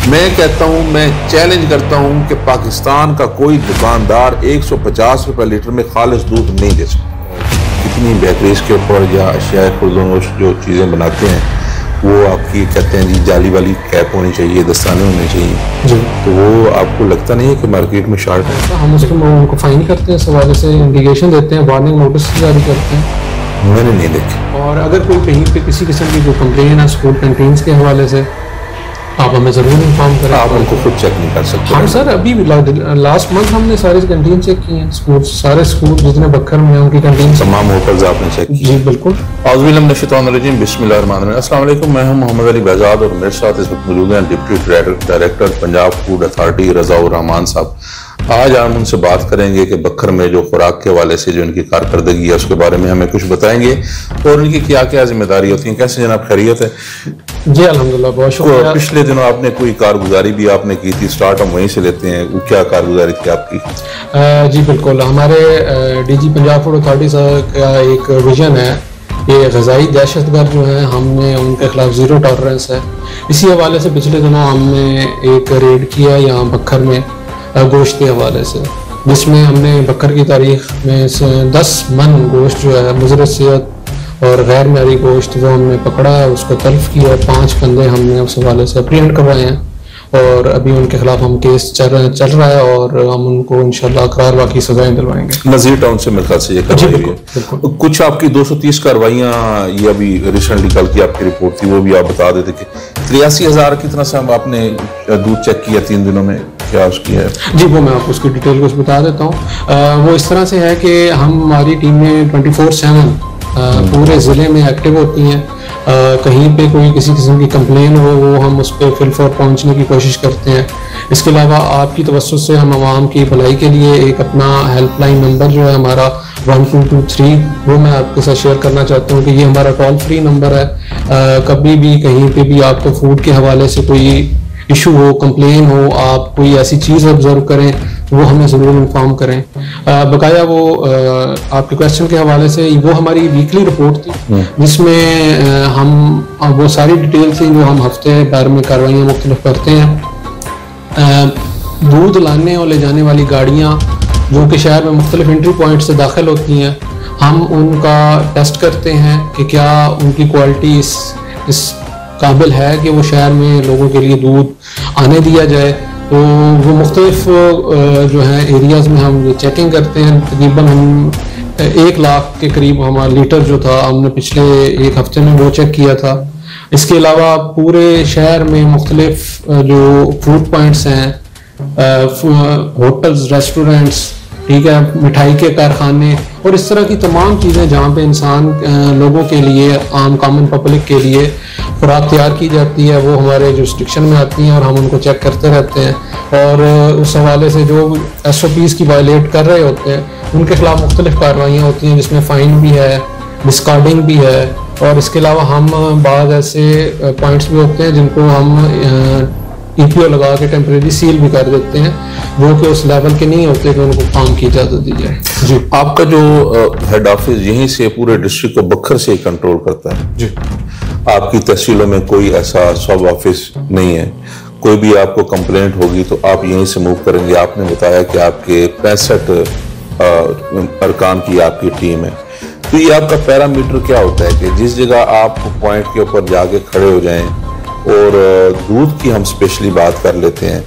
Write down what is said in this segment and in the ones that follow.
मैं कहता हूँ, मैं चैलेंज करता हूँ कि पाकिस्तान का कोई दुकानदार 150 रुपये लीटर में खालिश दूध नहीं दे सकता। इतनी बेहतरीन के ऊपर या अशिया खुर्दनोश जो चीज़ें बनाते हैं वो आपकी कहते हैं जी जाली वाली कैप होनी चाहिए, दस्ताने होने चाहिए जी। तो वो आपको लगता नहीं है कि मार्केट में शार्ट है? हम उनको फाइन करते हैं, इस हवाले से इंडिकेशन देते हैं, वार्निंग नोटिस जारी करते हैं। मैंने नहीं देखे। और अगर कोई कहीं पे किसी किस्म की जो कंप्लेन है स्कूल कैंटीन्स के हवाले से, आप हमें ज़रूर इन्फॉर्म करें। आप उनको खुद चेक नहीं कर सकते? हाँ सर, अभी लास्ट मंथ हमने सारे कैंटीन चेक किए हैं, स्कूल सारे स्कूल जितने बक्खर में हैं उनकी कैंटीन, तमाम होटल्स आपने चेक किए? जी बिल्कुल। औज़ुबिल्लाहिमिनश्शैतानिर्रजीम, बिस्मिल्लाहिर्रहमानिर्रहीम। अस्सलाम वालेकुम, मैं हूं मोहम्मद अली बहज़ाद और मेरे साथ इस वक्त मौजूद हैं deputy director Punjab food authority Razaur Rahman sahab. आज हम उनसे बात करेंगे कि बक्खर में जो खुराक के हवाले से जो इनकी कारकर्दगी है उसके बारे में हमें कुछ बताएंगे और उनकी क्या क्या जिम्मेदारी होती है। कैसे जनाब, खैरियत है? जी अल्हम्दुलिल्लाह, बहुत शुक्रिया। पिछले दिनों आपने कोई कारगुजारी भी आपने की थी, स्टार्ट हम वहीं से लेते हैं, वो क्या कारगुजारी थी आपकी? जी बिल्कुल, हमारे डीजी पंजाब फूड अथॉरिटी का एक विजन है, ये ग़ज़ाई दहशतगर्द जो है हमने उनके खिलाफ ज़ीरो टॉलरेंस है। इसी हवाले से पिछले दिनों हमने एक रेड किया यहाँ बक्खर में गोश्त के हवाले से, जिसमें हमने बक्खर की तारीख में 10 मन गोश्त जो है मुज़र सेहत और गैर मयारी गोश्त वो हमने पकड़ा है, उसको तल्फ किया और 5 कंधे हमने उस हवाले से अप्रीहेंड करवाए हैं और अभी उनके खिलाफ हम केस चल रहा है और हम उनको इंशाल्लाह करार वाकई सजाएं दिलवाएंगे। नज़ीर टाउन से मेरे ख्याल से ये करवाई है। कुछ आपकी 230 कार्रवाइयाँ ये अभी रिसेंटली कल की आपकी रिपोर्ट थी, वो भी आप बता देते कि 83,000 कितना सा आपने दूध चेक किया 3 दिनों में, क्या उसकी है? जी वो मैं आपको उसकी डिटेल कुछ बता देता हूँ। वो इस तरह से है कि हमारी टीमें 24/7 पूरे ज़िले में एक्टिव होती हैं। कहीं पे कोई किसी किस्म की कंप्लेन हो वो हम उस पर फिलफौर पहुंचने की कोशिश करते हैं। इसके अलावा आपकी तवज्जो से हम आवाम की भलाई के लिए एक अपना हेल्पलाइन नंबर जो है हमारा 1223 वो मैं आपके साथ शेयर करना चाहता हूँ कि ये हमारा टोल फ्री नंबर है। कभी भी कहीं पे भी आपको फूड के हवाले से कोई इशू हो, कंप्लेन हो, आप कोई ऐसी चीज़ ऑब्जर्व करें वो हमें ज़रूर इन्फॉर्म करें। बकाया वो आपके क्वेश्चन के हवाले से वो हमारी वीकली रिपोर्ट थी जिसमें हम वो सारी डिटेल थी जो हम हफ्ते भर में कार्रवाइयाँ मुख्तलिफ करते हैं। दूध लाने और ले जाने वाली गाड़ियाँ जो कि शहर में मुख्तलिफ एंट्री पॉइंट से दाखिल होती हैं, हम उनका टेस्ट करते हैं कि क्या उनकी क्वालिटी इस काबिल है कि वो शहर में लोगों के लिए दूध आने दिया जाए। तो वो मुख्तलिफ जो है एरियाज़ में हम ये चेकिंग करते हैं। तकरीबन हम 1 लाख के करीब हमारा लीटर जो था हमने पिछले 1 हफ्ते में वो चेक किया था। इसके अलावा पूरे शहर में मुख्तलिफ जो फूड पॉइंट्स हैं, होटल्स, रेस्टोरेंट्स, ठीक है, मिठाई के कारखाने और इस तरह की तमाम चीज़ें जहाँ पे इंसान लोगों के लिए, आम कॉमन पब्लिक के लिए खुराक तैयार की जाती है, वो हमारे जुरिस्डिक्शन में आती हैं और हम उनको चेक करते रहते हैं। और उस हवाले से जो SOPs की वायलेट कर रहे होते हैं उनके खिलाफ मुख्तलिफ कार्रवाइयाँ होती हैं जिसमें फ़ाइन भी है, डिस्कार्डिंग भी है और इसके अलावा हम बाद ऐसे पॉइंट्स भी होते हैं जिनको हम EPO लगा के टेम्परेरी सील भी कर देते हैं जो कि उस लेवल के नहीं होते कि उनको काम की इजाज़त दी जाए। जी, आपका जो हेड ऑफिस यहीं से पूरे डिस्ट्रिक्ट को बक्खर से कंट्रोल करता है? जी, आपकी तहसीलों में कोई ऐसा सब ऑफिस नहीं है? कोई भी आपको कंप्लेंट होगी तो आप यहीं से मूव करेंगे? आपने बताया कि आपके 65 अरकान की आपकी टीम है, तो ये आपका पैरामीटर क्या होता है कि जिस जगह आप पॉइंट के ऊपर जाके खड़े हो जाएं? और दूध की हम स्पेशली बात कर लेते हैं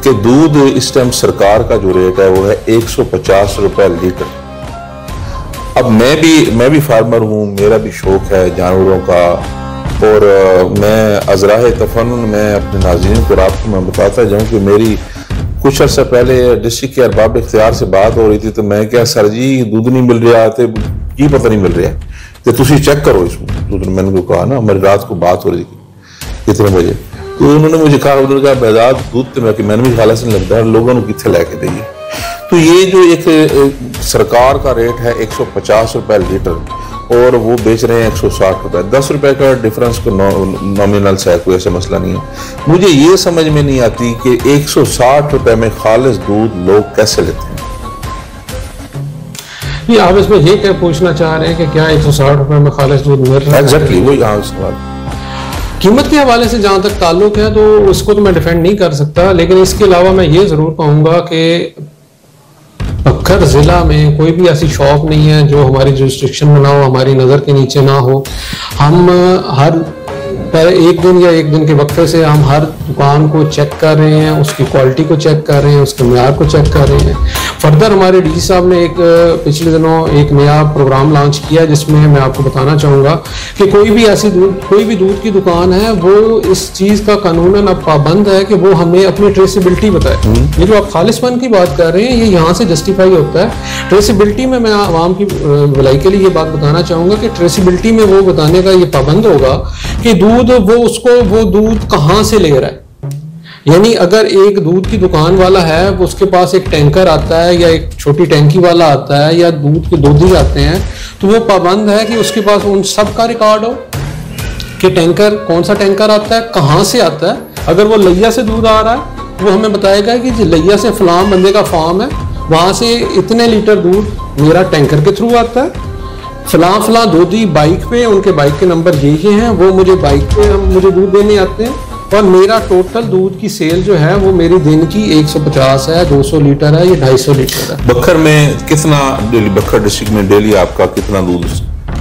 कि दूध इस टाइम सरकार का जो रेट है वो है 150 रुपये लीटर। अब मैं भी फार्मर हूँ, मेरा भी शौक है जानवरों का और मैं अज़राए तफन्नुन में अपने नाज़रीन को रात को मैं बताता जाऊँ कि मेरी कुछ अर्सा पहले डिस्ट्रिक्ट के अरबाब इख्तियार से बात हो रही थी तो मैं क्या सर जी दूध नहीं मिल रहा थे, ये पता नहीं मिल रहा है तो तुम चेक करो इसमें दूध। मैंने को कहा ना, हमारी रात को बात हो रही थी कितने बजे, तो उन्होंने मुझे कहा, उन्होंने कहा बेदाद दूध तो मैंने भी ख्याल से लगता है लोगों को कितने लेके देंगे। तो ये जो एक सरकार का रेट है 150 रुपये लीटर और वो बेच रहे हैं 160 रुपये, 10 रुपये का डिफरेंस को नॉमिनल है, कोई ऐसा मसला नहीं है। मुझे ये समझ में नहीं आती कि 160 रुपये में खालिस दूध लोग कैसे लेते हैं। ये आप इसमें ये क्या पूछना चाह रहे हैं कि क्या 160 रुपये में खालिस दूध मिल रहा है? एग्जैक्टली वही सवाल कीमत के हवाले से जहां तक ताल्लुक है तो उसको तो मैं डिफेंड नहीं कर सकता, लेकिन इसके अलावा मैं ये जरूर कहूंगा कि बक्खर जिला में कोई भी ऐसी शॉप नहीं है जो हमारी जुरिस्डिक्शन में ना हो, हमारी नज़र के नीचे ना हो। हम हर एक दिन या एक दिन के वक्फे से हम हर दुकान को चेक कर रहे हैं, उसकी क्वालिटी को चेक कर रहे हैं, उसके मेयार को चेक कर रहे हैं। फर्दर हमारे डीसी साहब ने एक पिछले दिनों एक नया प्रोग्राम लॉन्च किया है जिसमें मैं आपको बताना चाहूँगा कि कोई भी दूध की दुकान है वो इस चीज़ का कानूनन अब पाबंद है कि वो हमें अपनी ट्रेसिबिलिटी बताए। ये जो आप खालिसपन की बात कर रहे हैं ये यहाँ से जस्टिफाई होता है। ट्रेसिबिलिटी में मैं आवाम की भलाई के लिए ये बात बताना चाहूँगा कि ट्रेसिबिलिटी में वो बताने का ये पाबंद होगा कि दूध वो दूध कहाँ से ले रहा है। यानी अगर एक दूध की दुकान वाला है वो उसके पास एक टैंकर आता है या एक छोटी टैंकी वाला आता है या दूध के दोधी आते हैं तो वो पाबंद है कि उसके पास उन सब का रिकॉर्ड हो कि टैंकर कौन सा टैंकर आता है, कहाँ से आता है। अगर वो लैया से दूध आ रहा है वो हमें बताएगा कि लैया से फलां बंदे का फार्म है, वहां से इतने लीटर दूध मेरा टैंकर के थ्रू आता है। फलां दोधी बाइक पे, उनके बाइक के नंबर ये हैं, वो मुझे बाइक पे मुझे दूध देने आते हैं और मेरा टोटल दूध की सेल जो है वो मेरी दिन की 150 है, 200 लीटर है, ये 250 लीटर है। बक्खर में कितना डेली, बक्खर डिस्ट्रिक्ट में डेली आपका कितना दूध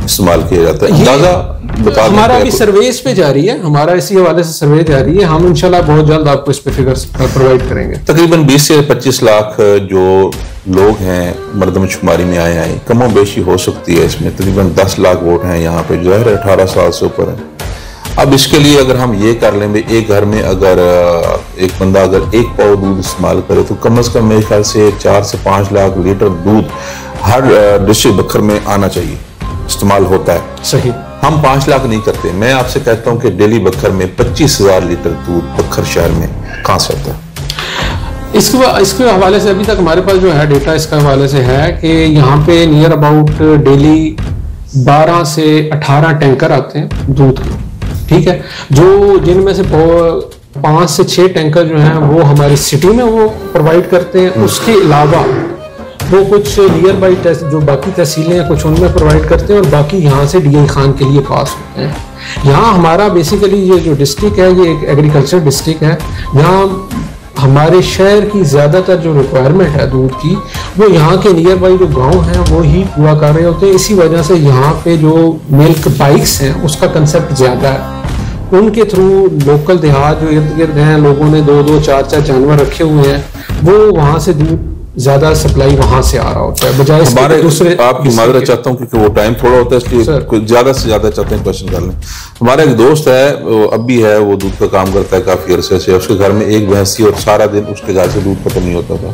इस्तेमाल किया जाता है? अंदाजा बता। हमारा अभी सर्वेस पे जारी है, हमारा इसी हवाले से सर्वे जारी है। हम इंशाल्लाह बहुत जल्द आपको इस पे फिगर्स प्रोवाइड करेंगे। तकरीबन 20 से 25 लाख जो लोग हैं मर्दमशुमारी में आए हैं, कमो बेशी हो सकती है इसमें तकरीबन 10 लाख वोट हैं यहाँ पे जो है 18 साल से ऊपर है। अब इसके लिए अगर हम ये कर लें, एक घर में अगर एक बंदा अगर 1 पाव दूध इस्तेमाल करे तो कम से कम मेरे ख्याल से 4 से 5 लाख लीटर दूध हर डिस्ट्रिक्ट बक्खर में आना चाहिए, इस्तेमाल होता है। सही। हम 5 लाख नहीं करते। मैं आपसे कहता हूँ कि डेली बक्खर में 25,000 लीटर दूध बक्खर शहर में कहाँ से आता है? इसके हवाले से अभी तक हमारे पास जो है डेटा इसके हवाले से है कि यहाँ पे नियर अबाउट डेली 12 से 18 टैंकर आते हैं दूध के, ठीक है, जो जिनमें से 5 से 6 टैंकर जो हैं वो हमारी सिटी में वो प्रोवाइड करते हैं। उसके अलावा वो कुछ नियर बाई जो बाकी तहसीलें हैं कुछ उनमें प्रोवाइड करते हैं और बाकी यहाँ से डीआई खान के लिए पास होते हैं। यहाँ हमारा बेसिकली ये जो डिस्ट्रिक्ट है ये एक एग्रीकल्चर डिस्ट्रिक्ट है। यहाँ हमारे शहर की ज्यादातर जो रिक्वायरमेंट है दूध की वो यहाँ के नियर बाई जो गांव हैं वो ही पूरा कर रहे होते हैं। इसी वजह से यहाँ पे जो मिल्क बाइक्स हैं उसका कंसेप्ट ज्यादा है। उनके थ्रू लोकल देहात जो इर्द गिर्द हैं लोगों ने 2-2, 4-4 जानवर रखे हुए हैं, वो वहां से दूध ज्यादा सप्लाई वहां से आ रहा होता है बजाय हमारे दूसरे। आपकी माजरत चाहता हूँ क्योंकि वो टाइम थोड़ा होता है इसलिए ज्यादा से ज्यादा चाहते हैं क्वेश्चन कर लें। हमारा एक दोस्त है, अब भी है, वो दूध का काम करता है काफी अरसे से। उसके घर में एक भैंस थी और सारा दिन उसके घर से दूध खत्म नहीं होता था।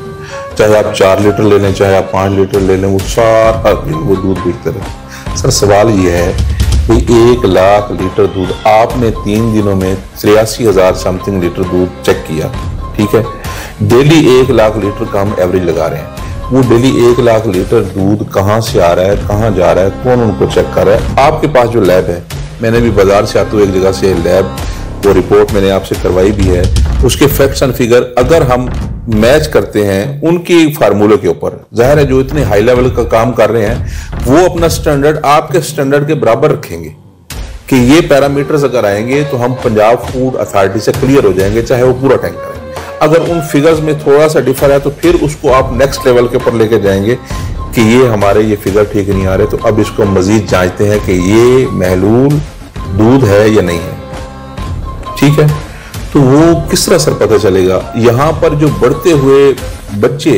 चाहे आप 4 लीटर ले लें, चाहे आप 5 लीटर ले लें, वो सारा दिन वो दूध पीते रहे। सर सवाल ये है कि 1 लाख लीटर दूध आपने 3 दिनों में 83,000 समथिंग लीटर दूध चेक किया, ठीक है। डेली 1 लाख लीटर का हम एवरेज लगा रहे हैं। वो डेली 1 लाख लीटर दूध कहाँ से आ रहा है, कहाँ जा रहा है, कौन उनको चेक कर रहा है? आपके पास जो लैब है, मैंने भी बाजार से आते हुए एक जगह से लैब वो रिपोर्ट मैंने आपसे करवाई भी है, उसके फैक्ट्स एंड फिगर अगर हम मैच करते हैं उनकी फार्मूले के ऊपर, जाहिर है जो इतने हाई लेवल का काम कर रहे हैं वो अपना स्टैंडर्ड आपके स्टैंडर्ड के बराबर रखेंगे कि ये पैरामीटर्स अगर आएंगे तो हम पंजाब फूड अथॉरिटी से क्लियर हो जाएंगे, चाहे वो पूरा टैंकर है। अगर उन फिगर्स में थोड़ा सा डिफर है तो फिर उसको आप नेक्स्ट लेवल के ऊपर लेके जाएंगे कि ये हमारे ये फिगर ठीक नहीं आ रहे, तो अब इसको मजीद जांचते हैं कि ये महलूल दूध है या नहीं है, ठीक है। तो वो किस तरह सर पता चलेगा? यहाँ पर जो बढ़ते हुए बच्चे,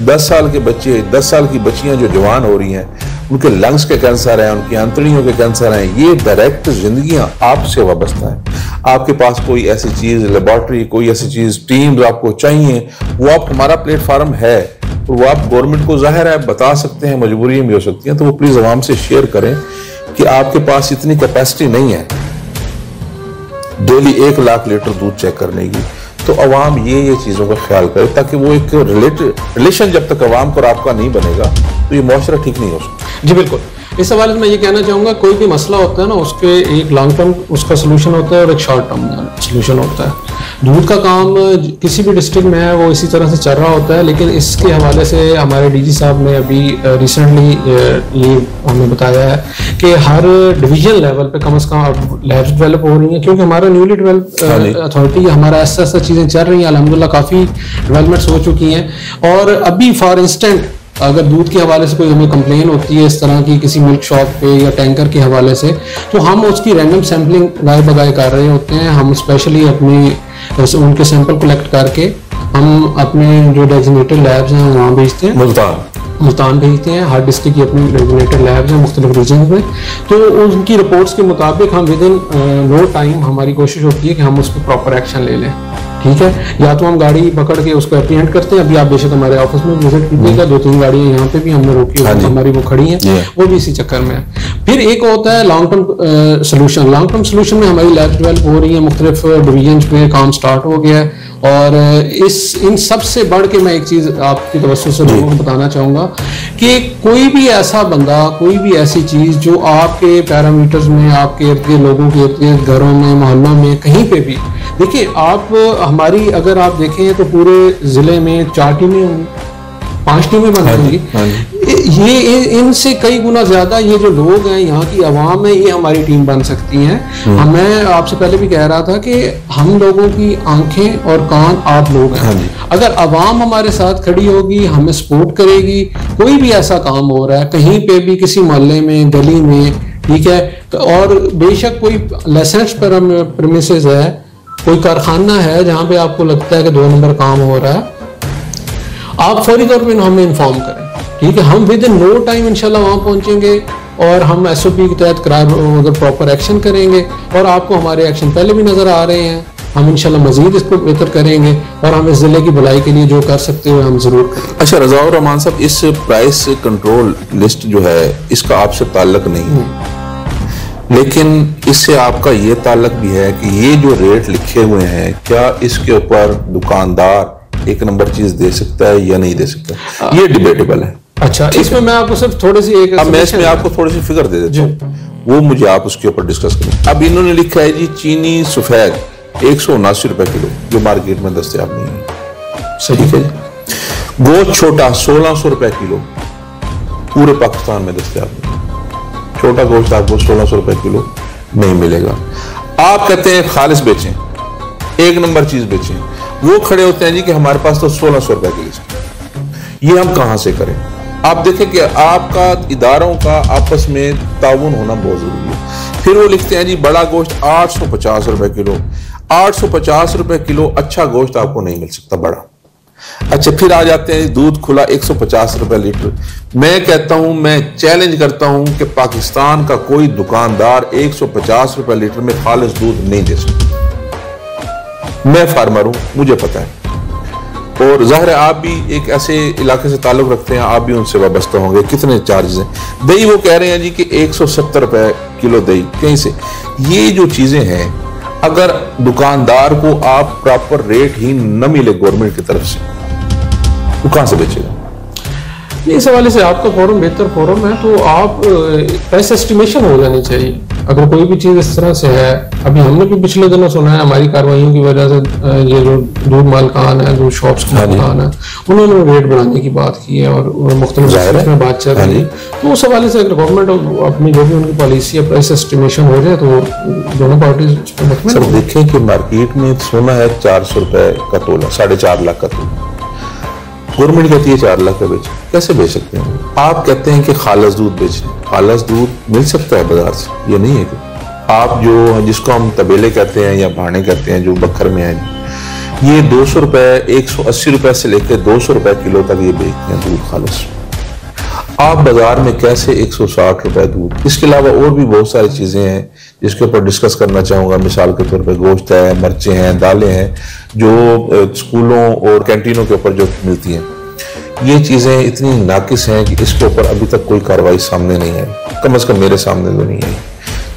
10 साल के बच्चे, 10 साल की बच्चियां जो जवान हो रही हैं, उनके लंग्स के कैंसर हैं, उनकी आंतड़ियों के कैंसर हैं, ये डायरेक्ट जिंदगियां आपसे वाबस्ता है। आपके पास कोई ऐसी चीज, लेबोरेटरी, कोई ऐसी चीज, टीम आपको चाहिए, वो आप हमारा प्लेटफॉर्म है, तो वो आप गवर्नमेंट को जाहिर है बता सकते हैं, मजबूरियां भी हो सकती हैं, तो वो प्लीज आवाम से शेयर करें कि आपके पास इतनी कैपेसिटी नहीं है डेली 1 लाख लीटर दूध चेक करने की, तो अवाम ये चीज़ों का ख्याल करे ताकि वो एक रिलेशन जब तक अवाम को और आपका नहीं बनेगा तो ये मुआशरा ठीक नहीं हो सकता। जी बिल्कुल। इस हवाले से मैं ये कहना चाहूँगा, कोई भी मसला होता है ना, उसके एक लॉन्ग टर्म उसका सोल्यूशन होता है और एक शॉर्ट टर्म सोल्यूशन होता है। दूध का काम किसी भी डिस्ट्रिक्ट में है वो इसी तरह से चल रहा होता है, लेकिन इसके हवाले से हमारे डीजी साहब ने अभी रिसेंटली ये हमें बताया है कि हर डिवीजन लेवल पे कम से कम अब लैब्स डेवलप हो रही हैं, क्योंकि हमारा न्यूली डेवलप अथॉरिटी हमारा ऐसा चीज़ें चल रही हैं, अल्हम्दुलिल्लाह काफ़ी डेवलपमेंट्स हो चुकी हैं। और अभी फॉर इंस्टेंट अगर दूध के हवाले से कोई हमें कंप्लेन होती है इस तरह की किसी मिल्क शॉप पे या टैंकर के हवाले से, तो हम उसकी रैंडम सैम्पलिंग गाय बगाए कर रहे होते हैं। हम स्पेशली अपनी उनके सैंपल कलेक्ट करके हम अपने जो डेजिग्नेटेड लैब्स हैं वहाँ भेजते हैं, मुल्तान भेजते हैं। हर डिस्ट्रिक्ट की अपनी डेजिग्नेटेड लैब्स हैं मुख्तलिफ रीजन में, तो उनकी रिपोर्ट्स के मुताबिक हम विद इन नो टाइम हमारी कोशिश होती है कि हम उस पर प्रॉपर एक्शन ले लें। ठीक है, या तो हम गाड़ी पकड़ के उसको एप्रीहेंड करते हैं। अभी आप बेशक हमारे ऑफिस में विजिट कीजिएगा, 2-3 गाड़ियां यहाँ पे भी हमने रोकी हुई, हमारी वो खड़ी हैं, वो भी इसी चक्कर में है। फिर एक होता है long term solution. Long term solution में हमारी लैब डेवलप हो रही है, मुख्तलिफ डिवीजन में काम स्टार्ट हो गया है। और इन सबसे बढ़ के मैं एक चीज़ आपकी तवज्जो से लोगों को बताना चाहूँगा कि कोई भी ऐसा बंदा, कोई भी ऐसी चीज़ जो आपके पैरामीटर्स में, आपके इर्द गिर्द लोगों के इर्द गिर्द, घरों में, मोहल्लों में, कहीं पे भी देखिए, आप हमारी अगर आप देखें तो पूरे ज़िले में 4 टीमें, 5 टीमें बन होंगी। ये इनसे कई गुना ज्यादा ये जो लोग हैं, यहाँ की आवाम है, ये हमारी टीम बन सकती हैं। मैं आपसे पहले भी कह रहा था कि हम लोगों की आंखें और कान आप लोग हैं। अगर आवाम हमारे साथ खड़ी होगी, हमें सपोर्ट करेगी, कोई भी ऐसा काम हो रहा है कहीं पे भी, किसी मोहल्ले में, गली में, ठीक है, और बेशक कोई लाइसेंस प्रेमिसेस है, कोई कारखाना है जहाँ पे आपको लगता है कि 2 नंबर काम हो रहा है, आप फौरी तौर पे हमें इन्फॉर्म करें। ठीक है, हम विद इन नो टाइम इंशाल्लाह वहाँ पहुँचेंगे और हम SOP के तहत अगर प्रॉपर एक्शन करेंगे, और आपको हमारे एक्शन पहले भी नजर आ रहे हैं, हम इंशाल्लाह मजीद इसको बेहतर करेंगे और हम इस जिले की भलाई के लिए जो कर सकते हैं हम जरूर करेंगे। अच्छा रज़ाउर रहमान साहब, इस प्राइस कंट्रोल लिस्ट जो है इसका आपसे ताल्लुक नहीं है, लेकिन इससे आपका ये ताल्लुक भी है कि ये जो रेट लिखे हुए हैं, क्या इसके ऊपर दुकानदार एक नंबर चीज दे सकता है या नहीं दे सकता, ये डिबेटेबल है। अच्छा, इसमें मैं आपको सिर्फ थोड़ी सी एक, अब मैं इसमें आपको थोड़ी सी फिगर दे देता हूँ, वो मुझे आप उसके ऊपर डिस्कस करें। अब इन्होंने लिखा है जी चीनी सफेद 179 रुपए किलो, जो मार्केट में दस्तयाब नहीं है। सही है। गोश्त छोटा 1600 रुपए किलो, पूरे पाकिस्तान में दस्तयाब नहीं है। छोटा गोश्त आपको 1600 रुपए किलो नहीं मिलेगा। आप कहते हैं खालिस बेचें, एक नंबर चीज बेचें, वो खड़े होते हैं जी कि हमारे पास तो 1600 रुपए की लिस्ट है। ये हम कहां से करें? आप देखें कि आपका इदारों का आपस में ताउन होना बहुत जरूरी है। फिर वो लिखते हैं जी बड़ा गोश्त 850 रुपए किलो, 850 रुपए किलो अच्छा गोश्त आपको नहीं मिल सकता बड़ा। अच्छा, फिर आ जाते हैं दूध खुला 150 रुपए लीटर। मैं कहता हूं, मैं चैलेंज करता हूं कि पाकिस्तान का कोई दुकानदार 150 रुपए लीटर में खालिस दूध नहीं दे सकता। मैं फार्मर हूं, मुझे पता है, और जाहिर है आप भी एक ऐसे इलाके से ताल्लुक रखते हैं, आप भी उनसे वाबस्ता होंगे। कितने चार्जेस हैं? दही वो कह रहे हैं जी कि 170 रुपए किलो दही, कहीं से? ये जो चीजें हैं, अगर दुकानदार को आप प्रॉपर रेट ही न मिले गवर्नमेंट की तरफ से, वो कहां से बेचेगा? इस हवाले से आपका फोरम बेहतर फोरम है, तो आप प्राइस एस्टिमेशन हो जानी चाहिए। अगर कोई भी चीज़ इस तरह से है, अभी हमने भी पिछले दिनों सुना है हमारी कार्रवाइयों की वजह से, ये जो दूध मालकान है, जो शॉप्स के मालकान है, उन्होंने रेट बढ़ाने की बात की है और मुख्तलिफ में बात चल रही है। तो उस हवाले से अगर गवर्नमेंट अपनी जो भी उनकी पॉलिसी है प्राइस एस्टिमेशन हो जाए तो दोनों पार्टी सर देखें कि मार्केट में सोना है 400 रुपए का तोला, 4.5 लाख का तोला, गवर्नमेंट कहती है 4 लाख का बेचें, कैसे बेच सकते हैं? आप कहते हैं कि खालस दूध बेचें, खालस दूध मिल सकता है बाजार से, ये नहीं है कि आप जो जिसको हम तबेले कहते हैं या भाड़े कहते हैं, जो बखर में है, ये 200 रुपए 180 रुपए से लेकर 200 रुपए किलो तक ये बेचते हैं दूध खालस। आप बाजार में कैसे 160 रुपए दूध? इसके अलावा और भी बहुत सारी चीजें हैं जिसके ऊपर डिस्कस करना चाहूंगा। मिसाल के तौर पे गोश्त है, मिर्चें हैं, दालें हैं, जो स्कूलों और कैंटीनों के ऊपर जो मिलती हैं, ये चीजें इतनी नाकिस हैं कि इसके ऊपर अभी तक कोई कार्रवाई सामने नहीं आई, कम से कम मेरे सामने तो नहीं आई।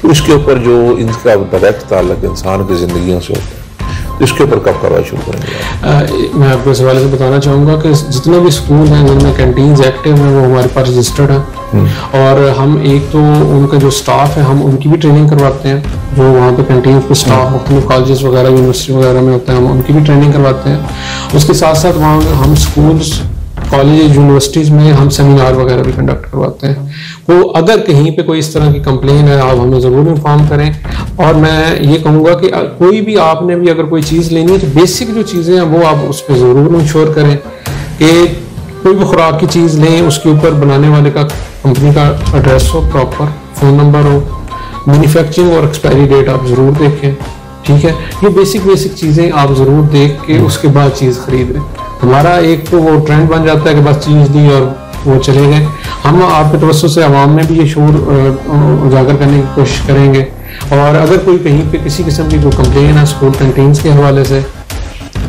तो इसके ऊपर जो इनका डायरेक्ट ताल्लुक इंसान की जिंदगियों से होता है, इसके ऊपर कब कार्रवाई शुरू करेंगे? मैं आपको इस हवाले से बताना चाहूँगा कि जितने भी स्कूल हैं जिनमें कैंटीन्स एक्टिव हैं वो हमारे पास रजिस्टर्ड हैं, और हम एक तो उनका जो स्टाफ है हम उनकी भी ट्रेनिंग करवाते हैं। जो वहाँ पे कैंटीन पे स्टाफ मुख्तलिफ कॉलेजेस वगैरह यूनिवर्सिटी वगैरह में होते हैं हम उनकी भी ट्रेनिंग करवाते हैं। उसके साथ साथ वहाँ हम स्कूल्स कॉलेज यूनिवर्सिटीज़ में हम सेमिनार वगैरह भी कंडक्ट करवाते हैं। तो अगर कहीं पे कोई इस तरह की कंप्लेन है आप हमें ज़रूर इन्फॉर्म करें। और मैं ये कहूँगा कि कोई भी आपने भी अगर कोई चीज़ लेनी है तो बेसिक जो चीज़ें हैं वो आप उस पर ज़रूर इंश्योर करें कि कोई भी खुराक की चीज़ लें उसके ऊपर बनाने वाले का कंपनी का एड्रेस हो, प्रॉपर फ़ोन नंबर हो, मैन्युफैक्चरिंग और एक्सपायरी डेट आप ज़रूर देखें। ठीक है, ये बेसिक चीज़ें आप ज़रूर देख के उसके बाद चीज़ खरीदें। हमारा एक तो वो ट्रेंड बन जाता है कि बस चीज़ दी और वो चले गए। हम आपके तवज्जो से आवाम में भी ये शूर उजागर करने की कोशिश करेंगे। और अगर कोई कहीं पे किसी किस्म की कोई कंप्लेन है स्कूल कैंटीन्स के हवाले से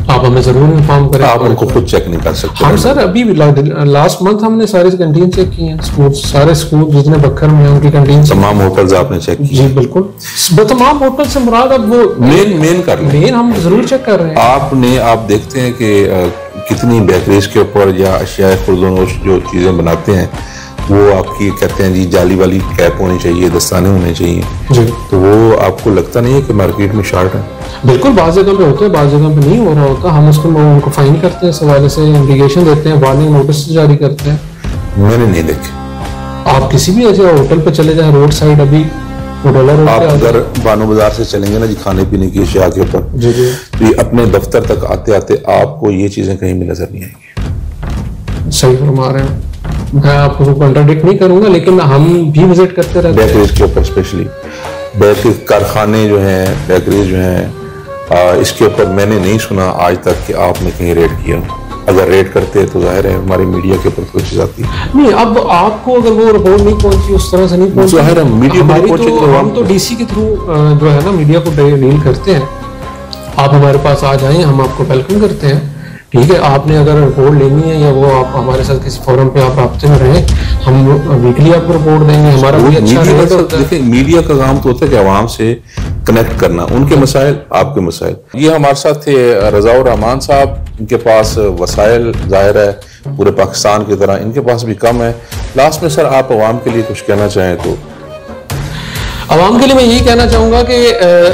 आप हमें जरूर इन्फॉर्म करें। आप उनको खुद चेक नहीं कर सकते? हम सर अभी लास्ट मंथ हमने सारे कैंटीन चेक किए हैं, स्कूल सारे स्कूल जितने बखर में हैं उनकी कैंटीन। तमाम होटल्स आपने चेक किए? जी बिल्कुल, तमाम होटल से मुराद अब वो मेन हम जरूर चेक कर रहे हैं। आप देखते हैं कि कितनी बेकरीज के ऊपर या अशिया खुर्दनोश जो चीजें बनाते हैं वो आपकी कहते हैं जी जाली वाली कैप होनी चाहिए, दस्ताने होने चाहिए जी। तो वो आपको लगता नहीं है कि मार्केट में शॉर्ट है? बिल्कुल, बाज़ जगह पे होते हैं, बाज़ जगह पे नहीं हो रहा होता। हम उसको उनको फाइन करते हैं, इस हवाले से इंडिकेशन देते हैं, वार्निंग नोटिस जारी करते हैं। मैंने नहीं देखे। आप किसी भी ऐसे होटल पे चले जाएं रोड साइड, अभी आप अगर बानो बाजार से चलेंगे ना जी खाने पीने की अशिया के ऊपर जी जी, तो ये अपने दफ्तर तक आते आते आपको ये चीजें कहीं भी नजर नहीं आएंगी। सही फरमा रहे हैं, मैं आपको कॉन्ट्राडिक्ट नहीं करूंगा, लेकिन हम भी विजिट करते रहते हैं बेकरीज के ऊपर, स्पेशली बेकरी कारखाने जो हैं, बेकरीज जो हैं, इसके ऊपर मैंने नहीं सुना आज तक कि आपने कहीं रेड किया। अगर रेड करते तो जाहिर है हमारे मीडिया के ऊपर कोई चीज आती है। नहीं, अब आपको अगर वो रिपोर्ट नहीं पहुंची उस तरह से नहीं पहुंची, जाहिर है मीडिया को हम तो डीसी के थ्रू जो है ना मीडिया को डील करते हैं। आप हमारे पास आ जाएं, हम आपको वेलकम करते हैं। ठीक है, आपने अगर रिपोर्ट लेनी है या वो आप हमारे साथ किसी फोरम पे आप राब्ते में रहें, हम वीकली आपको रिपोर्ट देंगे। हमारा भी अच्छा देखिए मीडिया का काम तो होता है कि आवाम से कनेक्ट करना, उनके मसाइल आपके मसाइल। ये हमारे साथ थे रज़ाउर रहमान साहब, इनके पास वसाइल जाहिर है पूरे पाकिस्तान की तरह इनके पास भी कम है। लास्ट में सर आप आवाम के लिए कुछ कहना चाहें तो? आवाम के लिए मैं यही कहना चाहूँगा कि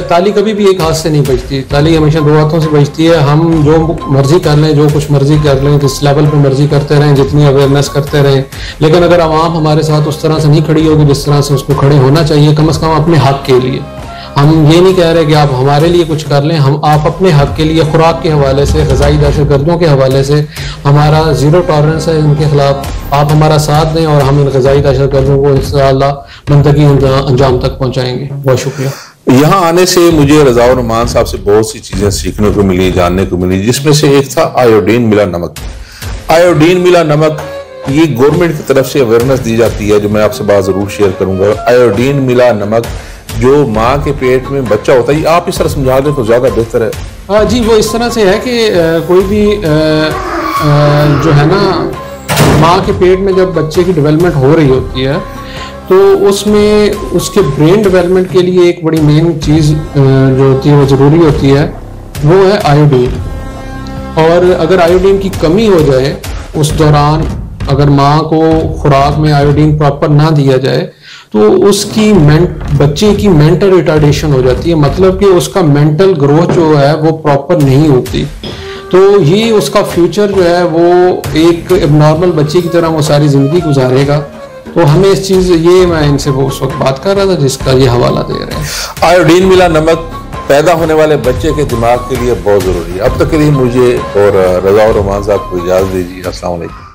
ताली कभी भी एक हाथ से नहीं बजती, ताली हमेशा दो हाथों से बजती है। हम जो मर्जी कर लें, जो कुछ मर्जी कर लें, किस लेवल पे मर्जी करते रहें, जितनी अवेयरनेस करते रहें, लेकिन अगर आवाम हमारे साथ उस तरह से नहीं खड़ी होगी जिस तरह से उसको खड़े होना चाहिए, कम से कम अपने हक के लिए। हम ये नहीं कह रहे कि आप हमारे लिए कुछ कर लें, हम आप अपने हक के लिए खुराक के हवाले से, ग़िज़ाई दहशतगर्दों के हवाले से हमारा ज़ीरो टॉलरेंस है इनके खिलाफ। आप हमारा साथ दें और हम इन ग़िज़ाई दहशतगर्दों को इंशाअल्लाह मंतकी अंजाम तक पहुँचाएंगे। बहुत शुक्रिया। यहाँ आने से मुझे रज़ाउर रहमान साहब से बहुत सी चीज़ें सीखने को मिली, जानने को मिली, जिसमें से एक था आयोडीन मिला नमक। आयोडीन मिला नमक ये गवर्नमेंट की तरफ से अवेयरनेस दी जाती है, जो मैं आपसे बात ज़रूर शेयर करूँगा। आयोडीन मिला नमक जो माँ के पेट में बच्चा होता है, आप इस तरह समझा दें तो ज़्यादा बेहतर है। जी, वो इस तरह से है कि कोई भी जो है ना माँ के पेट में जब बच्चे की डेवलपमेंट हो रही होती है तो उसमें उसके ब्रेन डेवलपमेंट के लिए एक बड़ी मेन चीज़ जो होती है वो ज़रूरी होती है, वो है आयोडीन। और अगर आयोडीन की कमी हो जाए उस दौरान, अगर माँ को खुराक में आयोडीन प्रॉपर ना दिया जाए तो उसकी बच्चे की मेंटल रिटार्डेशन हो जाती है, मतलब कि उसका मेंटल ग्रोथ जो है वो प्रॉपर नहीं होती। तो ये उसका फ्यूचर जो है वो एक एबनॉर्मल बच्चे की तरह वो सारी ज़िंदगी गुजारेगा। तो हमें इस चीज़ ये मैं इनसे वो उस वक्त बात कर रहा था जिसका ये हवाला दे रहे हैं। आयोडीन मिला नमक पैदा होने वाले बच्चे के दिमाग के लिए बहुत ज़रूरी है। अब तक के लिए मुझे और रज़ाउर रहमान साहब को इजाज़त दीजिए। अस्सलाम वालेकुम।